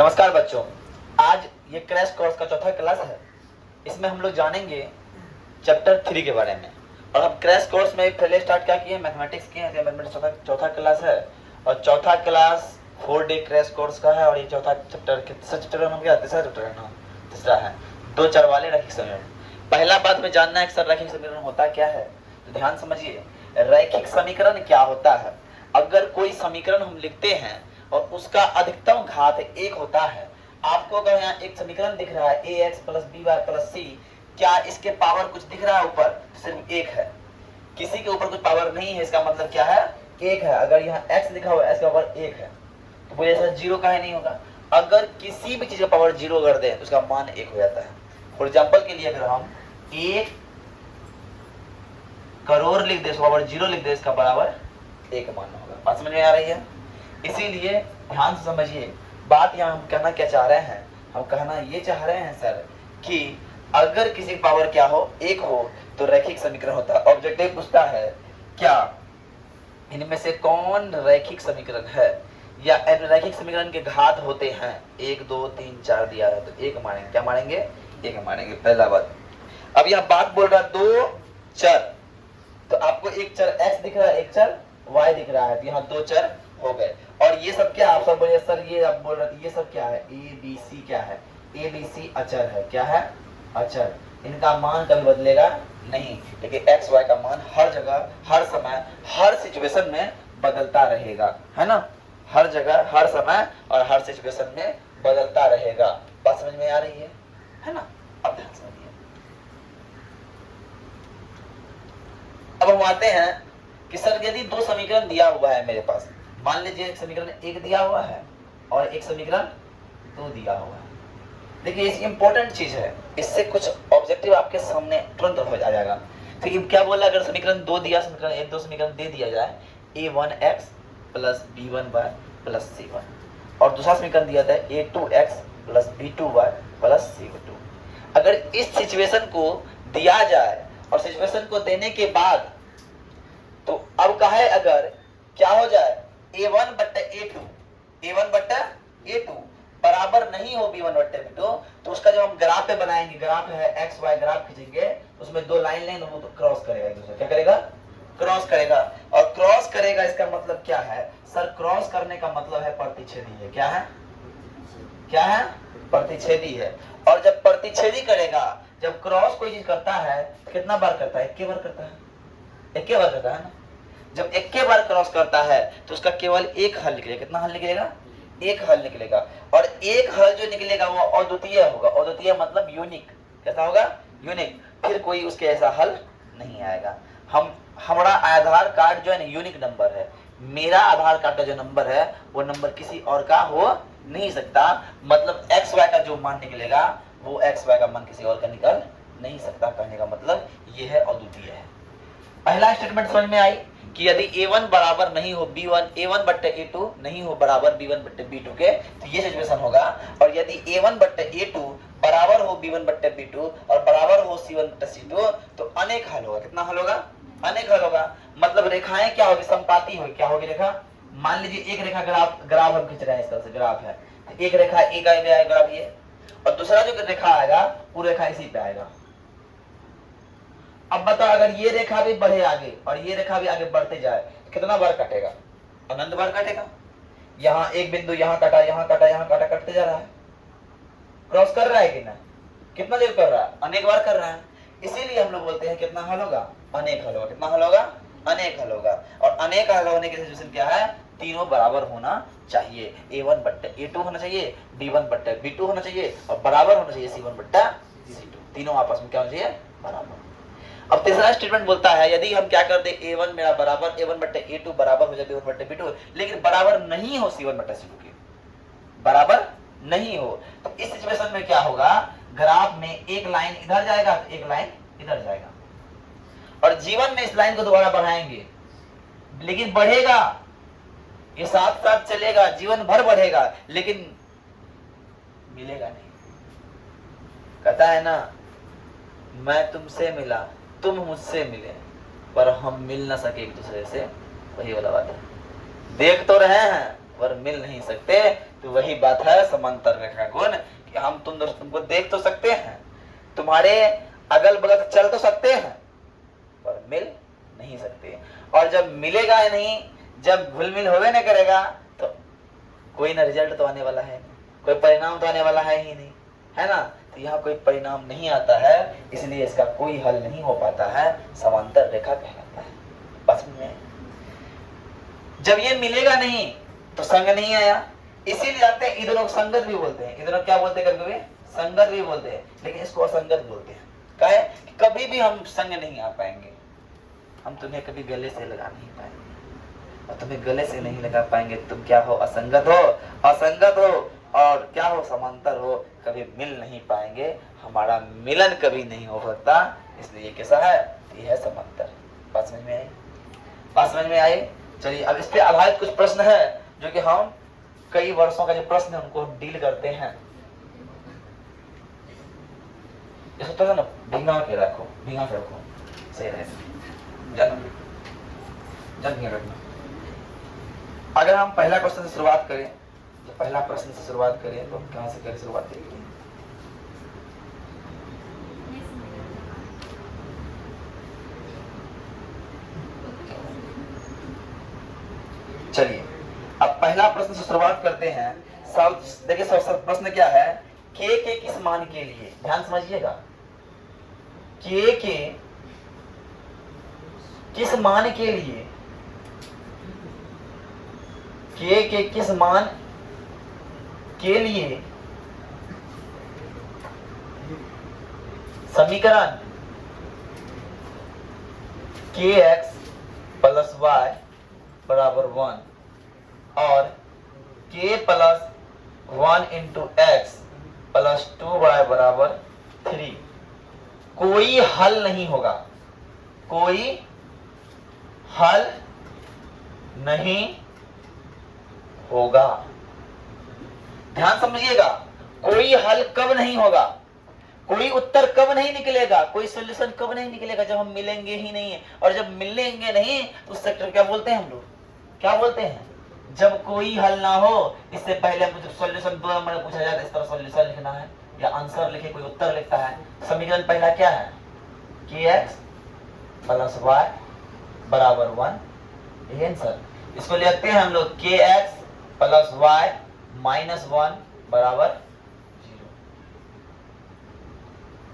नमस्कार बच्चों, आज ये क्रैश कोर्स का चौथा क्लास है। इसमें हम लोग जानेंगे चैप्टर 3 के बारे में। और हम क्रैश कोर्स में पहले स्टार्ट क्या किए, मैथमेटिक्स किए हैं। मैथमेटिक्स चौथा क्लास है और चौथा क्लास 4 डे क्रैश कोर्स का है। और ये चौथा चैप्टर तीसरा चैप्टर है ना, तीसरा है 2 चर वाले रैखिक समीकरण। पहला बात में जानना है कि सर रैखिक समीकरण होता क्या है, तो ध्यान समझिए। रैखिक समीकरण क्या होता है? अगर कोई समीकरण हम लिखते हैं और उसका अधिकतम घात 1 होता है। आपको अगर यहाँ एक समीकरण दिख रहा है ax plus B Y plus C, क्या इसके पावर कुछ दिख रहा है ऊपर? सिर्फ 1 है, किसी के ऊपर कुछ पावर नहीं है। इसका मतलब क्या है? 1 है। अगर यहाँ x लिखा हुआ है, इसका पावर 1 है, तो बोले सर 0 काहे नहीं होगा? अगर किसी भी चीज का पावर 0 कर दे तो उसका मान 1 हो जाता है। फॉर एग्जाम्पल के लिए अगर हम 1 करोड़ लिख दे, उसका पावर 0 लिख दे, इसका बराबर 1 मान होगा। बात समझ में आ रही है? इसीलिए ध्यान से समझिए बात। यहाँ हम कहना क्या चाह रहे हैं? हम कहना ये चाह रहे हैं सर कि अगर किसी पावर क्या हो 1 हो तो रैखिक समीकरण होता है। ऑब्जेक्टिव पूछता है क्या इनमें से कौन रैखिक समीकरण है या रैखिक समीकरण के घात होते हैं 1 2 3 4 दिया है तो 1 मानेंगे। क्या मानेंगे? 1 मानेंगे। पहला बात। अब यह बात बोल रहा है 2 चर, तो आपको एक चर x दिख रहा है, एक चर y दिख रहा है, तो यहाँ 2 चर हो गए। और ये सब क्या? आप सब बोलिए सर ये आप बोल रहे थे ये सब क्या है? ए बी सी क्या है? ए बी सी अचर है। क्या है? अचर। इनका मान कभी बदलेगा नहीं, लेकिन एक्स वाई का मान हर जगह हर समय हर सिचुएशन में बदलता रहेगा, है ना? हर जगह हर समय और हर सिचुएशन में बदलता रहेगा। बात समझ में आ रही है ना? अब ध्यान समझिए। अब हम आते हैं कि सर यदि 2 समीकरण दिया हुआ है मेरे पास, मान लीजिए एक समीकरण 1 दिया हुआ है और एक समीकरण 2 दिया हुआ है। देखिए ये इंपॉर्टेंट चीज है, इससे कुछ ऑब्जेक्टिव आपके सामने तुरंत हो जाएगा। तो क्या बोला? अगर समीकरण 2 दिया, समीकरण 1 2 समीकरण दे दिया जाए a1x plus b1y plus c1 और दूसरा समीकरण दिया था a2x plus b2y plus c2। अगर इस सिचुएशन को दिया जाए और सिचुएशन को देने के बाद तो अब कहा है अगर क्या हो जाए a1 बट्टा a2 बराबर नहीं हो b1 बट्टा b2, तो उसका जब हम ग्राफ पे बनाएंगे, ग्राफ है एक्स वाई ग्राफ खींचेंगे, उसमें 2 लाइन लेंगे, वो तो क्रॉस करेगा एक दूसरे। क्या करेगा? क्रॉस करेगा। और क्रॉस करेगा इसका मतलब क्या है सर? क्रॉस करने का मतलब है प्रतिच्छेदी है। क्या है? क्या है? प्रतिच्छेदी है। और जब प्रतिच्छेदी करेगा, जब क्रॉस कोई चीज करता है कितना बार करता है? 1 बार करता है। 1 बार करता है ना? जब 1 बार क्रॉस करता है तो उसका केवल एक हल निकलेगा। कितना हल निकलेगा? एक हल निकलेगा। और एक हल जो निकलेगा वो अद्वितीय होगा। अद्वितीय मतलब यूनिक। कैसा होगा? यूनिक। फिर कोई उसके ऐसा हल नहीं आएगा। हमारा आधार कार्ड जो है यूनिक नंबर है। मेरा आधार कार्ड का जो नंबर है वो नंबर किसी और का हो नहीं सकता। मतलब एक्स वाई का जो मान निकलेगा वो एक्स वाई का मान किसी और का निकल नहीं सकता। कहने का मतलब ये है अद्वितीय है। पहला स्टेटमेंट समझ में आई कि यदि a1 बराबर नहीं हो b1, a1 बट्टे a2 नहीं हो बराबर b1 बट्टे b2 के, तो ये सिचुएशन होगा। और यदि a1 बट्टे a2 बराबर हो b1 बट्टे b2 और बराबर हो c1 बट्टे c2, तो अनेक हल होगा। कितना हल होगा? अनेक हल होगा। मतलब रेखाएं क्या होगी? समपाती होगी। क्या होगी रेखा? मान लीजिए एक रेखा ग्राफ हम खींच रहे हैं, इस तरह से ग्राफ है, तो एक रेखा एक आएगा ग्राफ ये, और दूसरा जो रेखा आएगा वो रेखा इसी पे आएगा। अब बताओ अगर ये रेखा भी बढ़े आगे और ये रेखा भी आगे बढ़ते जाए तो कितना बार कटेगा? अनंत बार कटेगा। यहाँ एक बिंदु यहाँ कटा, यहाँ कटा, यहाँ कटा, कटते जा रहा है। क्रॉस कर रहा है कि ना? कितना देर कर रहा है? अनेक बार कर रहा है। इसीलिए हम लोग बोलते हैं कितना हल होगा? अनेक हल होगा। कितना हल होगा? अनेक हल होगा। और अनेक हल होने की सिचुएशन क्या है? तीनों बराबर होना चाहिए। a1 बट्टे a2 होना चाहिए, b1 बट्टे b2 होना चाहिए और बराबर होना चाहिए c1 बट्टा c2। तीनों आपस में क्या होना चाहिए? बराबर। अब तीसरा स्टेटमेंट बोलता है यदि हम क्या कर दे a1 मेरा बराबर a1 बट्टे a2 बराबर हो जाए b1 बट्टे b2, लेकिन बराबर नहीं हो c1 बट्टे c2 के, बराबर नहीं हो, तो इस सिचुएशन में क्या होगा? ग्राफ में एक लाइन इधर जाएगा तो एक लाइन इधर जाएगा। और जीवन में इस लाइन को दोबारा बढ़ाएंगे, लेकिन बढ़ेगा, ये साथ साथ चलेगा, जीवन भर बढ़ेगा, लेकिन मिलेगा नहीं। कहता है ना, मैं तुमसे मिला, तुम मुझसे मिले, पर हम मिल ना सके एक दूसरे से। वही वाला बात है। देख तो रहे हैं, पर मिल नहीं सकते। तो वही बात है समांतर रेखा गुण कि हम तुमको देख तो सकते हैं, तुम्हारे अगल बगल चल तो सकते हैं, पर मिल नहीं सकते। और जब मिलेगा ही नहीं, जब घुल मिल होवे नहीं करेगा, तो कोई ना रिजल्ट तो आने वाला है, कोई परिणाम तो आने वाला है ही नहीं, है ना। तो यहाँ कोई परिणाम नहीं आता है, इसलिए इसका कोई हल नहीं हो पाता है, समांतर रेखा कहलाता है। बस में जब ये मिलेगा नहीं तो संग नहीं आया, इसीलिए जानते हैं इधर लोग संगत भी बोलते हैं, इधर लोग क्या बोलते हैं, कभी संगत भी बोलते हैं, लेकिन इसको असंगत बोलते हैं। क्या है, कभी भी हम संग नहीं आ पाएंगे, हम तुम्हें कभी गले से लगा नहीं पाएंगे, और तुम्हें गले से नहीं लगा पाएंगे, तुम क्या हो, असंगत हो, असंगत हो, और क्या हो, समांतर हो, कभी मिल नहीं पाएंगे, हमारा मिलन कभी नहीं हो सकता, इसलिए ये कैसा है, ये है समांतर। बात समझ में आई, बात समझ में आई। चलिए अब इस पे आधारित कुछ प्रश्न है जो कि हम कई वर्षों का जो प्रश्न है उनको डील करते हैं। इसको तो ना भिंगा के रखो, भिंगा के रखो, सही रहेगा, जब भिंगा रखना। अगर हम पहला क्वेश्चन से शुरुआत करें, तो पहला प्रश्न से शुरुआत करें तो कहां से करें शुरुआत करेंगे? चलिए अब पहला प्रश्न से शुरुआत करते हैं। सब देखिए, सब प्रश्न क्या है, के किस मान के लिए, ध्यान समझिएगा, के किस मान के लिए, के किस मान के लिए समीकरण kx प्लस y बराबर 1 और k plus 1 into x plus 2y बराबर 3 कोई हल नहीं होगा, कोई हल नहीं होगा। ध्यान समझिएगा, कोई हल कब नहीं होगा, कोई उत्तर कब नहीं निकलेगा, कोई सॉल्यूशन कब नहीं निकलेगा, जब हम मिलेंगे ही नहीं है। और जब मिलेंगे नहीं तो उस सेक्टर क्या बोलते हैं हम लोग, क्या बोलते हैं, जब कोई हल ना हो, इससे पहले हमको जब सॉल्यूशन 2 नंबर में पूछा जाता है, इस तरह सॉल्यूशन लिखना है या आंसर लिखे, कोई उत्तर लिखता है। समीकरण पहला क्या है, kx प्लस y बराबर 1, ये आंसर। इसको लिखते हैं हम लोग kx प्लस y माइनस 1 बराबर 0,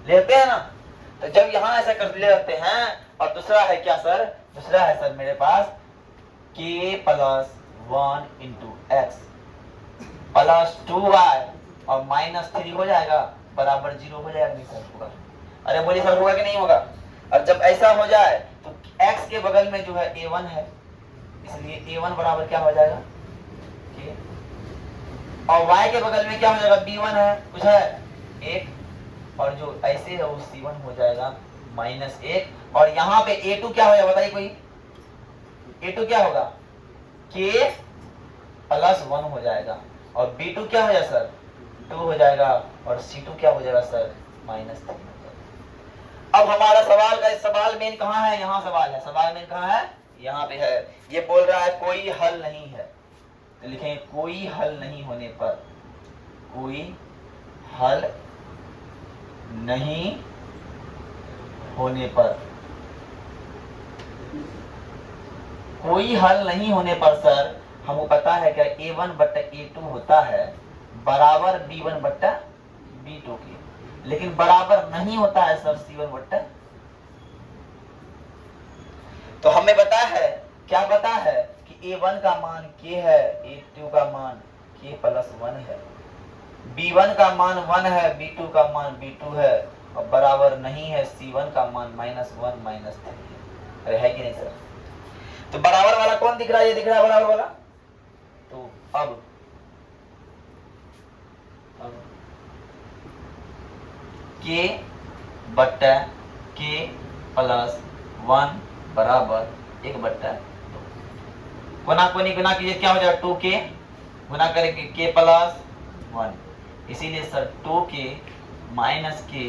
लेते हैं ना। तो जब यहां ऐसा कर लेते हैं, और दूसरा है क्या सर, दूसरा है सर मेरे पास k plus 1 into x plus 2y और माइनस 3 हो जाएगा बराबर 0 हो जाएगा। नहीं सर होगा, अरे बोलिए सर होगा कि नहीं होगा। और जब ऐसा हो जाए तो x के बगल में जो है a1 है, इसलिए a1 बराबर क्या हो जाएगा k, और y के बगल में क्या हो जाएगा, b1 है, कुछ है 1, और जो ऐसे है वो c1 हो जाएगा माइनस 1, और यहाँ पे a2 क्या हो जाएगा बताइए कोई, a2 क्या होगा, k प्लस 1 हो जाएगा, और b2 क्या हो जाएगा सर 2 हो जाएगा, और c2 क्या हो जाएगा सर माइनस 3 हो जाएगा। अब हमारा सवाल का सवाल मेन कहाँ है, यहाँ सवाल है, सवाल मेन कहाँ है, यहाँ पे है। ये बोल रहा है कोई हल नहीं है, तो लिखेंगे कोई हल नहीं होने पर, कोई हल नहीं होने पर, कोई हल नहीं होने पर सर हमको पता है क्या a1 बट्टा a2 होता है बराबर b1 बट्टा b2 के, लेकिन बराबर नहीं होता है सर c1 बट्टा। तो हमें पता है, क्या पता है कि a1 का मान k है, a2 का मान k प्लस 1 है, b1 का मान 1 है, b2 का मान b2 है, और बराबर नहीं है c1 का मान माइनस 1 माइनस 3 है। अरे है कि नहीं सर। तो बराबर वाला कौन दिख रहा है, ये दिख रहा है बराबर वाला। तो अब k बट्टा k प्लस 1 बराबर 1 बट्टा 2, गुना कोनी गुना कीजिए, क्या हो जाएगा 2k, गुना करेंगे k प्लस 1, इसीलिए सर 2k माइनस k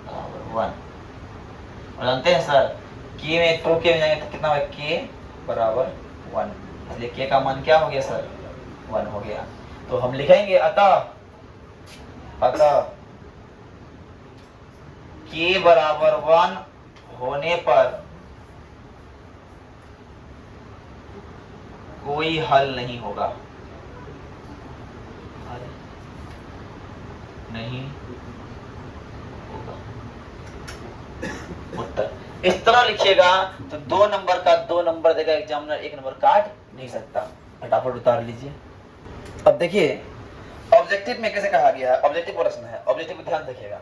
बराबर 1। और जानते हैं सर k में 2k में जाएंगे तो कितना होगा, k बराबर 1, इसलिए k का मान क्या हो गया सर 1 हो गया। तो हम लिखेंगे अतः k बराबर 1 होने पर कोई हल नहीं होगा, हल नहीं होगा। उत्तर इस तरह लिखिएगा तो 2 नंबर का 2 नंबर देगा एग्जामिनर, 1 नंबर काट नहीं सकता। फटाफट उतार लीजिए। अब देखिए ऑब्जेक्टिव में कैसे कहा गया है, ऑब्जेक्टिव प्रश्न है, ऑब्जेक्टिव में ध्यान रखिएगा।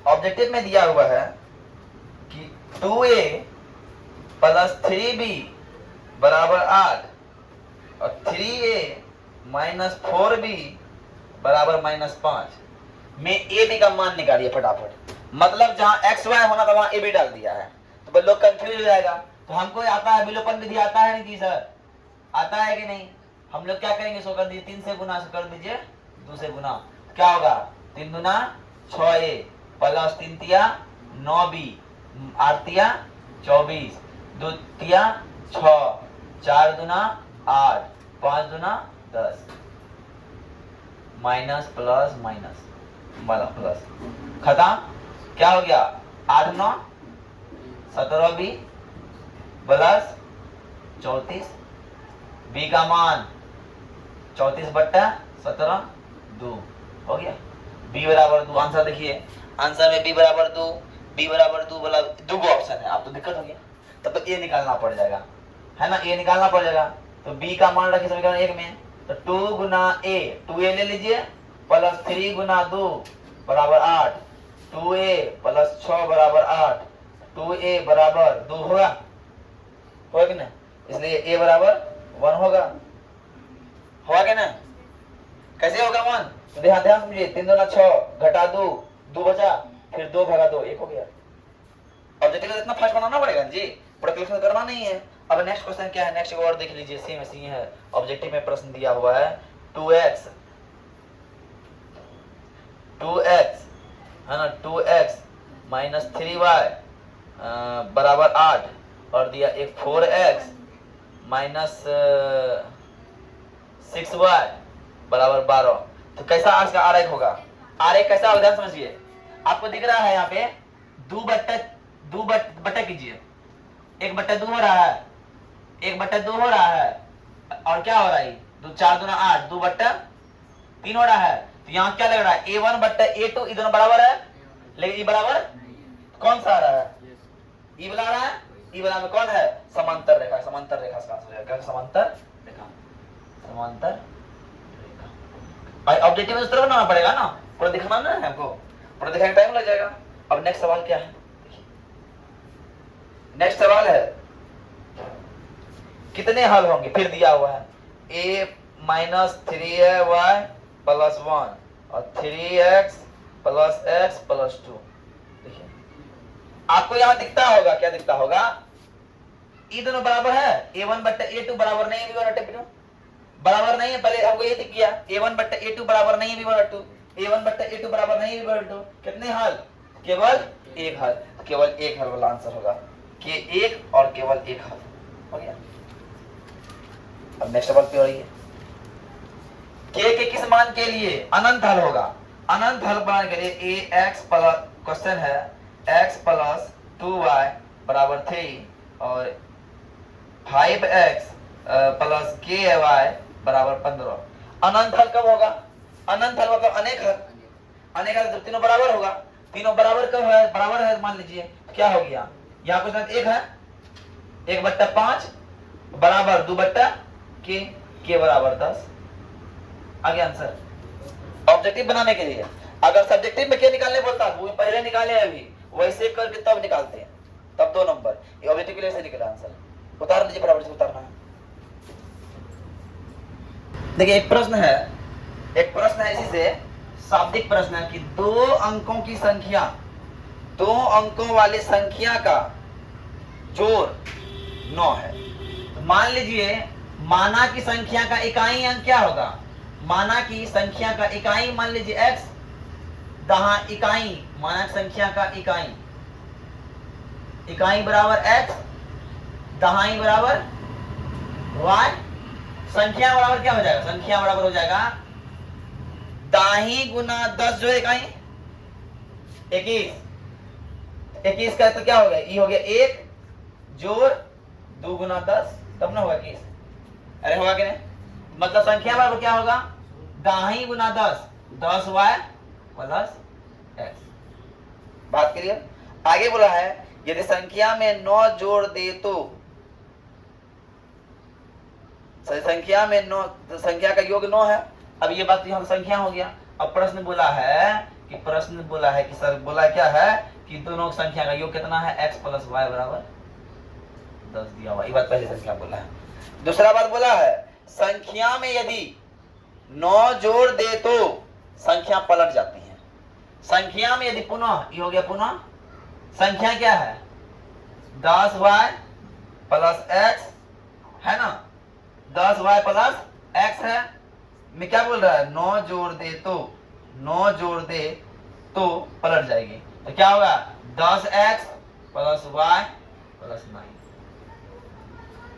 ऑब्जेक्टिव में दिया हुआ है कि 2a प्लस 3b बराबर 8 और 3a माइनस 4b बराबर -5 में ए बी का मान निकालिए फटाफट। मतलब जहां एक्स वाई होना था वहां ए बी डाल दिया है, तो लोग कंफ्यूज हो जाएगा। तो हमको आता है विलोपन विधि, आता है नहीं सर, आता है कि नहीं? हम लोग क्या करेंगे, सो कर दीजिए 3 से गुना, कर दीजिए 2 से गुना, क्या होगा 3 दूना 6a प्लस 3 तिया 9b 8 तिया 24 2 तिया 6 4 दूना 8 5 दूना 10 माइनस प्लस माइनस वाला प्लस, खत्म। क्या हो गया 8 9 17 बी प्लस 34 बी का मान 34 बट्टा 17 2 हो गया। बी बराबर 2, आंसर देखिए, आंसर में बी बराबर 2, बी बराबर 2 वाला 2 गो ऑप्शन है। आप तो दिक्कत हो गया, तब तो ए निकालना पड़ जाएगा, है ना, ए निकालना पड़ जाएगा। तो बी का मान रखिए समीकरण 1 में, तो 2 गुना ए, 2a ले लीजिए प्लस 3 गुना 2 बराबर 8, 2a प्लस 6 बराबर 8, 2a बराबर 2 होगा कि ना, इसलिए a बराबर 1 होगा कि ना। कैसे होगा 1? तो ध्यान समझिए, 3 दूना 6 घटा 2 2 बचा, फिर 2 भागा 2 1 हो गया। ऑब्जेक्टिव इतना फास्ट बनाना पड़ेगा जी, पूरा कैलकुलेशन करना नहीं है। अब नेक्स्ट क्वेश्चन क्या है, नेक्स्ट और देख लीजिए, सेम ऐसे ही है। ऑब्जेक्टिव में प्रश्न दिया हुआ है 2x है ना, 2x माइनस 3y बराबर 8 और दिया एक 4x माइनस 6y बराबर 12। तो कैसा आज का आरेख होगा, आरेख कैसा होगा समझिए। आपको दिख रहा है यहाँ पे 2 बट्टा कीजिए, 1/2 हो रहा है, 1/2 हो रहा है, और क्या हो रहा है 2 4 दूना 8 2/3 हो रहा है। तो यहाँ क्या लग रहा है a1 बट्टा a2, ये दोनों बराबर है, लेकिन ये बराबर कौन सा आ रहा है, ये बना रहा है, ये बराबर कौन है, समांतर रेखा। समांतर रेखा इसका आंसर हो जाएगा, समांतर रेखा, समांतर रेखा। भाई ऑब्जेक्टिव में उस तरह बनाना पड़ेगा ना, पूरा दिखाना ना है हमको, पूरा दिखाने टाइम लग जाएगा। अब नेक्स्ट सवाल क्या है, नेक्स्ट सवाल है कितने हल होंगे, फिर दिया हुआ है a माइनस 3y प्लस 1 और 3x प्लस x प्लस 2। देखिए आपको यहां दिखता होगा, क्या दिखता होगा, ये दोनों बराबर है, a1 बट्टा a2 बराबर नहीं है, b1 बट्टा बराबर नहीं है। पहले हमको ये दिख गया a1 बट्टा a2 बराबर नहीं है, b1 बट्टा a1 बट्टा a2 बराबर नहीं है, b1 बट्टा। कितने हल, केवल एक हल, केवल एक हल वाला आंसर होगा, के एक और केवल एक हल हो गया। अब नेक्स्ट सवाल पे हो रही है, के किस मान के लिए अनंत हल होगा। अनंत हल बनाने के लिए ax प्लस, क्वेश्चन है x प्लस 2y बराबर 3 और 5x प्लस ky बराबर 15। अनंत हल कब होगा, अनंत हल मतलब अनेक हल, अनेक हल तो तीनों बराबर होगा, तीनों बराबर कब है, बराबर है, मान लीजिए क्या हो गया, यहाँ क्वेश्चन एक है 1/5 बराबर 2 के बराबर 10 आगे आंसर। ऑब्जेक्टिव बनाने के लिए अगर सब्जेक्टिव में क्या निकालने बोलता है वो पहले निकाले, अभी वैसे करके तब निकालते हैं, तब 2 नंबर। ये ऑब्जेक्टिव के लिए से निकला आंसर, उतार दीजिए बराबर से, उतारना है। देखिए एक प्रश्न है इसी से शाब्दिक प्रश्न है कि 2 अंकों की संख्या, 2 अंकों वाली संख्या का जोड़ 9 है। तो मान लीजिए माना की संख्या का इकाई अंक क्या होगा, माना की संख्या का इकाई मान लीजिए x, दहां इकाई, माना की संख्या का इकाई बराबर x, दहाई बराबर y, संख्या बराबर क्या हो जाएगा, संख्या बराबर हो जाएगा दाही गुना 10 जो इकाई 21, 21 का तो क्या हो गया, ई हो गया 1 जोड़ 2 गुना 10 तब ना होगा 21। अरे होगा कि नहीं, मतलब संख्या बराबर क्या होगा, दाही गुना 10, 10y प्लस x। बात क्लियर। आगे बोला है यदि संख्या में 9 जोड़ दे तो, संख्या में 9, संख्या का योग 9 है। अब ये बात यहाँ संख्या हो गया। अब प्रश्न बोला है कि सर बोला क्या है कि दोनों संख्या का योग कितना है, x प्लस वाई बराबर 10 दिया हुआ। ये बात पहले संख्या बोला है। दूसरा बात बोला है संख्या में यदि 9 जोड़ दे तो संख्या पलट जाती है। संख्या में यदि पुनः, ये हो गया पुनः, संख्या क्या है 10y प्लस x है ना, 10y प्लस x है। मैं क्या बोल रहा है, 9 जोड़ दे तो, 9 जोड़ दे तो पलट जाएगी, तो क्या होगा 10x प्लस y प्लस 9।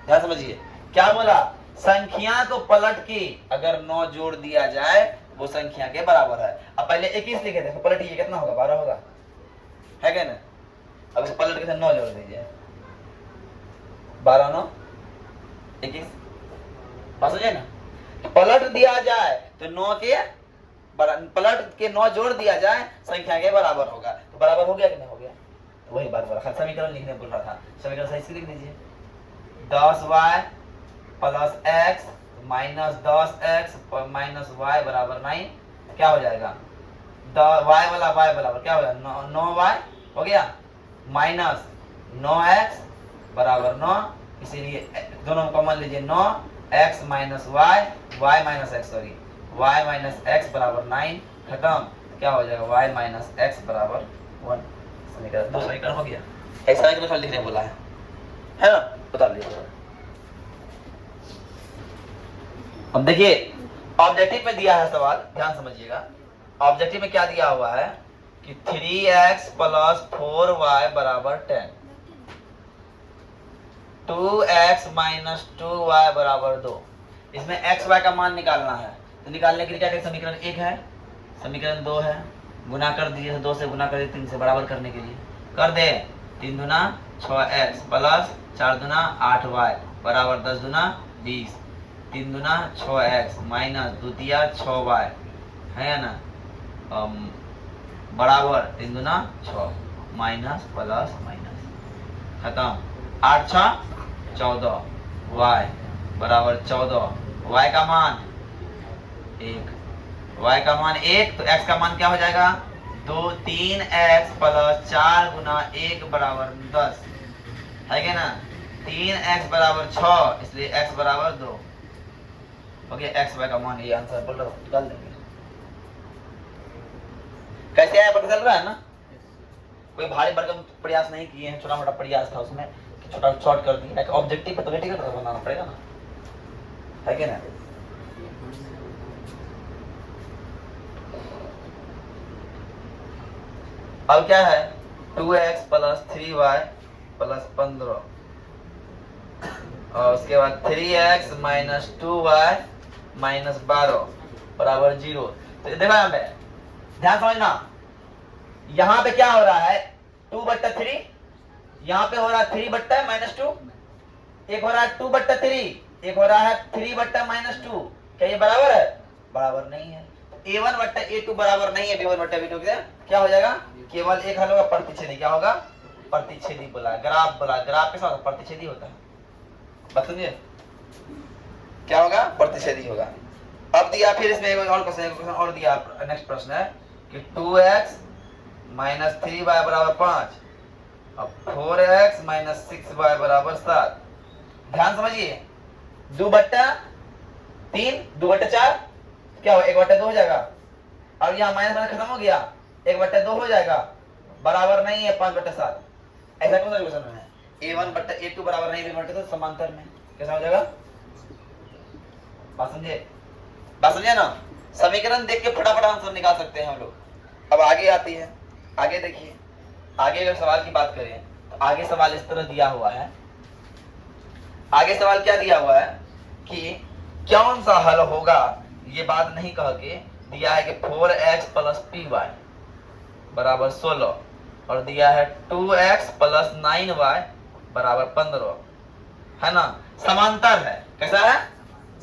ध्यान समझिए क्या बोला, संख्या तो पलट के अगर 9 जोड़ दिया जाए वो संख्या के बराबर है। अब पहले 21 लिखे थे, तो पलटिए कितना होगा, 12 होगा, है क्या ना। अब इसे पलट के 9 जोड़ दीजिए, 12 9 21, बात समझे ना। पलट दिया जाए तो 9 के पलट के 9 जोड़ दिया जाए संख्या के बराबर होगा, तो बराबर हो गया कि नहीं हो गया, तो वही बात बोला। समीकरण लिखने बोल रहा था, समीकरण सही से लिख दीजिए, 10y plus x minus 10x minus y बराबर 9, क्या हो जाएगा, y वाला y बराबर क्या हो जाएगा 9y हो गया, माइनस 9x बराबर 9, इसीलिए दोनों को कॉमन लीजिए, 9x minus y minus x, sorry y minus x बराबर 9, खत्म, क्या हो जाएगा y माइनस x बराबर 1। समीकरण 2 समीकरण हो गया। ऐसा समीकरण लिखने बोला है ना, बता लीजिए। अब देखिए ऑब्जेक्टिव में दिया है सवाल, ध्यान समझिएगा। ऑब्जेक्टिव में क्या दिया हुआ है कि 3x प्लस 4y बराबर 10, 2x माइनस 2y बराबर 2। इसमें x y का मान निकालना है, तो निकालने के लिए क्या करें, समीकरण 1 है, समीकरण 2 है, गुना कर दीजिए, 2 से गुना कर दीजिए 3 से, बराबर करने के लिए कर दे, 3 दूना 6x प्लस 4 दूना 8y बराबर 10 दूना 20, 3 दूना 6x माइनस 2 तिया 6y है ना, बराबर 3 दूना 6 माइनस प्लस माइनस, खत्म, 8 6 14, y बराबर 14, y का मान 1, y का मान 1, तो x का मान क्या हो जाएगा 2, 3x प्लस 4 गुना 1 बराबर 10 है क्या ना, 3x बराबर 6, इसलिए x बराबर 2। ओके, x y का मान ये आंसर बोल रहा हूँ, निकाल देंगे। कैसे आया पता चल रहा है ना, कोई भारी भरकम प्रयास नहीं किए हैं, छोटा मोटा प्रयास था उसमें, छोटा शॉर्ट कर दिया। ऑब्जेक्टिव पे तो वेटिकल बनाना पड़ेगा ना, है क्या ना। अब क्या है 2x प्लस 3y प्लस 15 और उसके बाद 3x माइनस 2y माइनस 12 बराबर 0। तो देखो यहाँ पे ध्यान समझना, यहाँ पे क्या हो रहा है 2/3, यहाँ पे हो रहा है 3/- 2, एक हो रहा है 2/3, एक हो रहा है 3/-2। क्या ये बराबर है, बराबर नहीं है। a1/a2 बराबर नहीं है b1/b2 के, क्या हो जाएगा, केवल एक हल होगा, प्रतिच्छेदी। क्या होगा, प्रतिच्छेदी बोला, ग्राफ बोला, ग्राफ के साथ प्रतिच्छेदी होता है, बात समझिए, क्या होगा, प्रतिच्छेदी होगा। अब दिया फिर इसमें एक और क्वेश्चन और दिया, नेक्स्ट प्रश्न है कि 2x माइनस 3y बराबर 5, अब 4x माइनस 6y बराबर 7। ध्यान समझिए, 2/3, 2/4 क्या हो, 1/2 हो जाएगा। अब यहाँ माइनस माइनस खत्म हो गया, 1/2 हो जाएगा, बराबर नहीं है 5/7। ऐसा कौन सा क्वेश्चन है, a1/a2 बराबर नहीं, b1/2 समांतर में, कैसा हो जाएगा, बात समझे ना। समीकरण देख के फटाफट आंसर निकाल सकते हैं हम लोग। अब आगे आती है, आगे देखिए, आगे अगर सवाल की बात करें तो आगे सवाल इस तरह दिया हुआ है। आगे सवाल क्या दिया हुआ है कि कौन सा हल होगा ये बात नहीं कह के दिया है कि 4x प्लस पी वाई बराबर 16 और दिया है 2x प्लस 9y बराबर 15, है ना। समांतर है, कैसा है?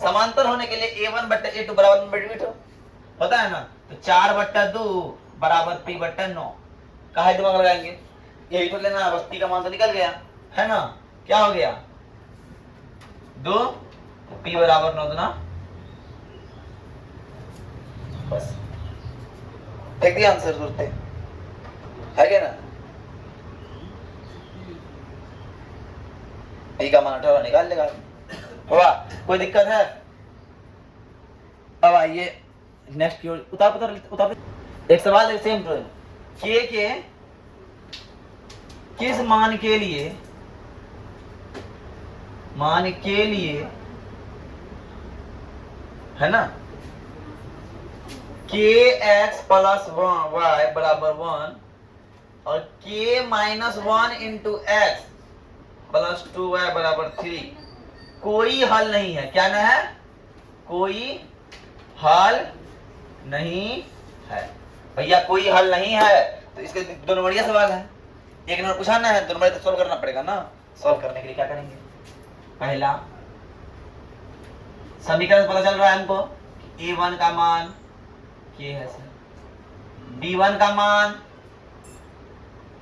समांतर होने के लिए a1 बट्टा a2 बराबर 1/2 होता है ना। तो 4/2 बराबर p/9 काहे दिमाग लगाएंगे, यही तो लेना है, बस p का मान तो निकल गया, है ना। क्या हो गया 2, तो p बराबर 9 दूना, बस देख दिया आंसर सुनते है क्या ना। p का मान 18 निकाल लेगा, हुआ। कोई दिक्कत है? अब आइए नेक्स्ट की ओर, उतार एक सवाल है सेम टू के किस मान के लिए है ना के एक्स प्लस वाई बराबर 1 और के minus 1 into x plus 2y बराबर 3 कोई हल नहीं है। क्या ना है? कोई हल नहीं है। भैया कोई हल नहीं है तो इसके दो नंबरिया सवाल है, एक नंबर पूछाना है, दो नंबर तो सॉल्व करना पड़ेगा ना। सॉल्व करने के लिए क्या करेंगे, पहला समीकरण पता चल रहा है हमको, a1 का मान k है सर, b1 का मान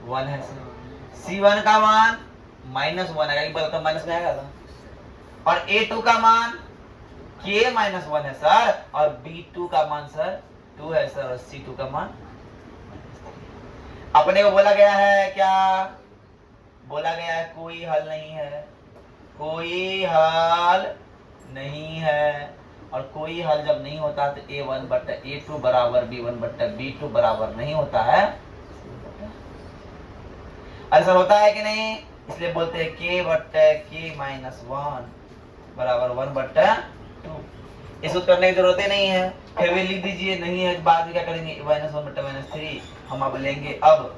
1 है सर, c1 का मान -1 आएगा, एक बार तो माइनस में आएगा था, और a2 का मान k माइनस 1 है सर, और b2 का मान सर 2 है सर, और c2 का मान अपने को बोला गया है, क्या बोला गया है? कोई हल नहीं है, कोई हल नहीं है। और कोई हल जब नहीं होता तो a1 बट्टा a2 बराबर b1 बट्टा b2 बराबर नहीं होता है। ऐसा होता है कि नहीं? इसलिए बोलते हैं k बट्टा k माइनस 1 बराबर 1 बट्टा 2। इसको करने की जरूरत ही नहीं है, फिर भी लिख दीजिए, नहीं है बाद में क्या करेंगे, -1 बट्टा -3 हम अब लेंगे। अब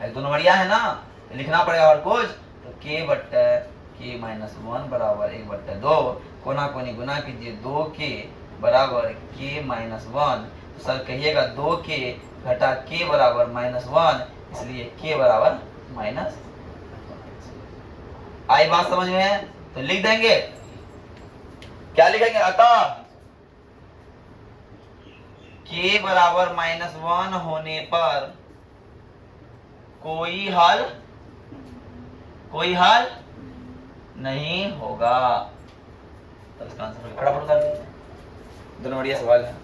एक दो नंबरिया है ना, लिखना पड़ेगा और कुछ, तो k बट्टा k माइनस 1 बराबर 1 बट्टा 2, कोना कोनी गुना कीजिए, 2k बराबर k माइनस 1, तो सर कहिएगा 2k घटा k बराबर -1, इसलिए k बराबर माइनस। आई बात समझ में? तो लिख देंगे, क्या लिखेंगे? अतः k बराबर -1 होने पर कोई हल नहीं होगा। तो इसका आंसर फटाफट कर दीजिए, दो नंबरिया सवाल है।